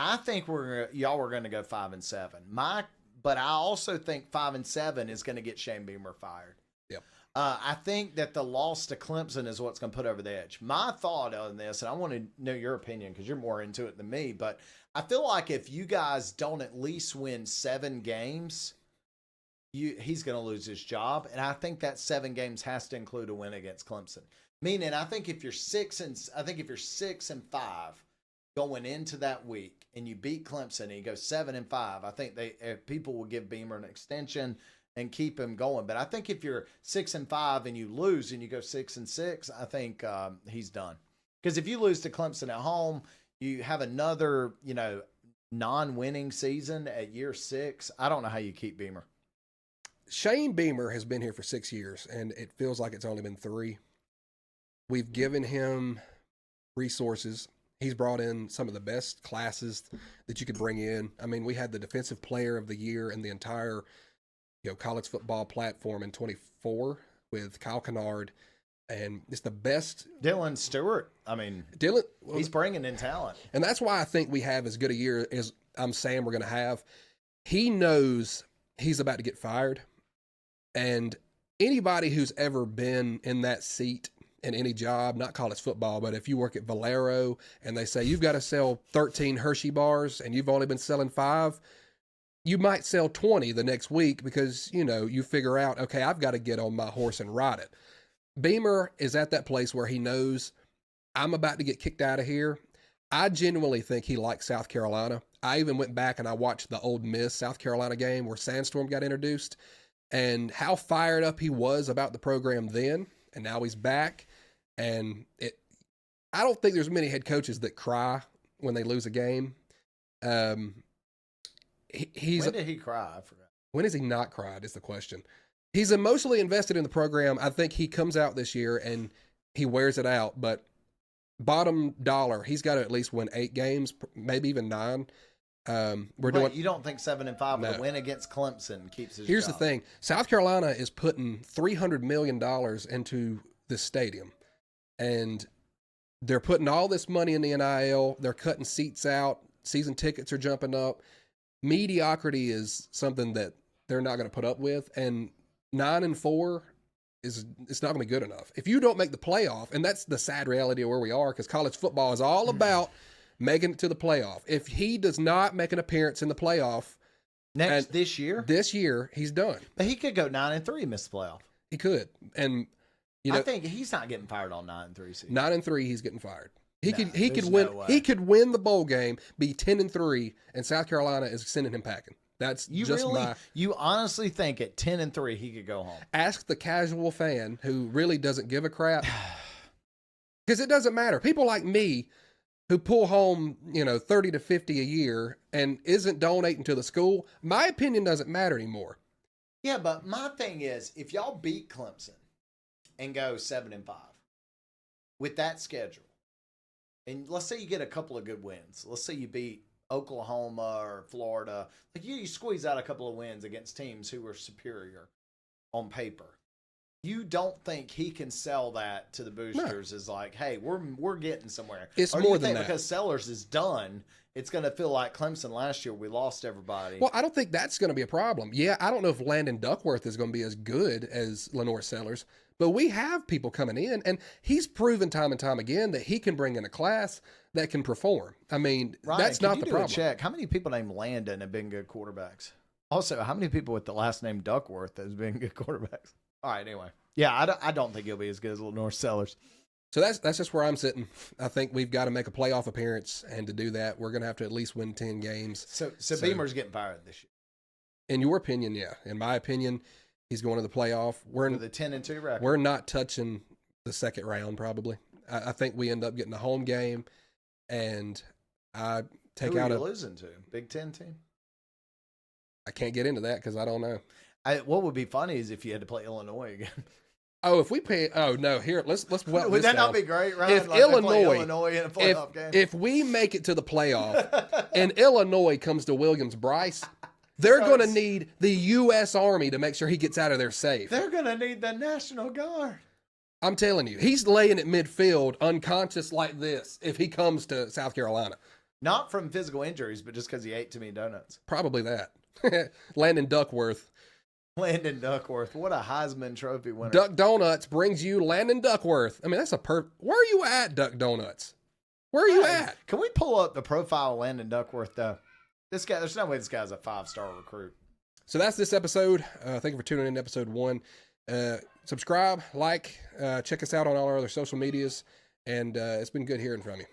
I think y'all were going to go 5-7. But I also think 5-7 is going to get Shane Beamer fired. Yep. I think that the loss to Clemson is what's going to put over the edge. My thought on this, and I want to know your opinion because you're more into it than me, but I feel like if you guys don't at least win 7 games, he's going to lose his job. And I think that 7 games has to include a win against Clemson. Meaning, I think if you're 6-5 going into that week and you beat Clemson and you go 7-5, I think people will give Beamer an extension and keep him going. But I think if you're 6-5 and you lose and you go 6-6, I think he's done. Because if you lose to Clemson at home, you have another, non-winning season at year 6. I don't know how you keep Beamer. Shane Beamer has been here for 6 years, and it feels like it's only been 3. We've given him resources. He's brought in some of the best classes that you could bring in. I mean, we had the Defensive Player of the Year in the entire college football platform in 24 with Kyle Kennard, and it's the best. Dylan Stewart. I mean, he's bringing in talent. And that's why I think we have as good a year as I'm saying we're going to have. He knows he's about to get fired. And anybody who's ever been in that seat in any job, not college football, but if you work at Valero and they say you've got to sell 13 Hershey bars and you've only been selling 5, you might sell 20 the next week because, you figure out, okay, I've got to get on my horse and ride it. Beamer is at that place where he knows I'm about to get kicked out of here. I genuinely think he likes South Carolina. I even went back and I watched the Ole Miss South Carolina game where Sandstorm got introduced and how fired up he was about the program then. And now he's back. And I don't think there's many head coaches that cry when they lose a game. When did he cry? I forgot. When has he not cried is the question. He's emotionally invested in the program. I think he comes out this year and he wears it out. But bottom dollar, he's got to at least win 8 games, maybe even 9. You don't think 7-5 with a win against Clemson keeps his Here's job. the thing. South Carolina is putting $300 million into this stadium. And they're putting all this money in the NIL. They're cutting seats out. Season tickets are jumping up. Mediocrity is something that they're not going to put up with. And 9-4 it's not going to be good enough. If you don't make the playoff, and that's the sad reality of where we are, because college football is all about making it to the playoff. If he does not make an appearance in the playoff this year, he's done. But he could go 9-3 and miss the playoff. He could. And I think he's not getting fired on 9-3 season. 9-3, he's getting fired. He could win. He could win the bowl game, be 10-3, and South Carolina is sending him packing. That's you honestly think at 10-3 he could go home? Ask the casual fan who really doesn't give a crap, because it doesn't matter. People like me who pull home 30 to 50 a year and isn't donating to the school, my opinion doesn't matter anymore. Yeah, but my thing is, if y'all beat Clemson and go 7-5 with that schedule, and let's say you get a couple of good wins. Let's say you beat Oklahoma or Florida. Like you squeeze out a couple of wins against teams who were superior on paper. You don't think he can sell that to the boosters as like, hey, we're getting somewhere. It's or more do you than think that. Because Sellers is done, it's going to feel like Clemson last year. We lost everybody. Well, I don't think that's going to be a problem. Yeah, I don't know if Landon Duckworth is going to be as good as Lenore Sellers, but we have people coming in, and he's proven time and time again that he can bring in a class that can perform. I mean, Ryan, that's not the problem. Check. How many people named Landon have been good quarterbacks? Also, how many people with the last name Duckworth has been good quarterbacks? All right, anyway. Yeah, I don't think he'll be as good as Lenore Sellers. So that's just where I'm sitting. I think we've got to make a playoff appearance, and to do that, we're going to have to at least win 10 games. So Beamer's getting fired this year. In your opinion, yeah. In my opinion, he's going to the playoff. We're with a 10-2 record. We're not touching the second round, probably. I think we end up getting a home game, and I take out Who are you losing to? Big Ten team? I can't get into that because I don't know. What would be funny is if you had to play Illinois again. Oh, if we pay, here, let's would that not be great, right? If like Illinois in a playoff game. If we make it to the playoff and Illinois comes to Williams-Brice, they're going to need the U.S. Army to make sure he gets out of there safe. They're going to need the National Guard. I'm telling you, he's laying at midfield unconscious like this if he comes to South Carolina. Not from physical injuries, but just because he ate too many donuts. Probably that. Landon Duckworth. Landon Duckworth. What a Heisman Trophy winner. Duck Donuts brings you Landon Duckworth. I mean, that's a Where are you at, Duck Donuts? Where are you at? Can we pull up the profile of Landon Duckworth, though? This guy, there's no way this guy's a 5-star recruit. So that's this episode. Thank you for tuning in to episode 1. Subscribe, like, check us out on all our other social medias. And it's been good hearing from you.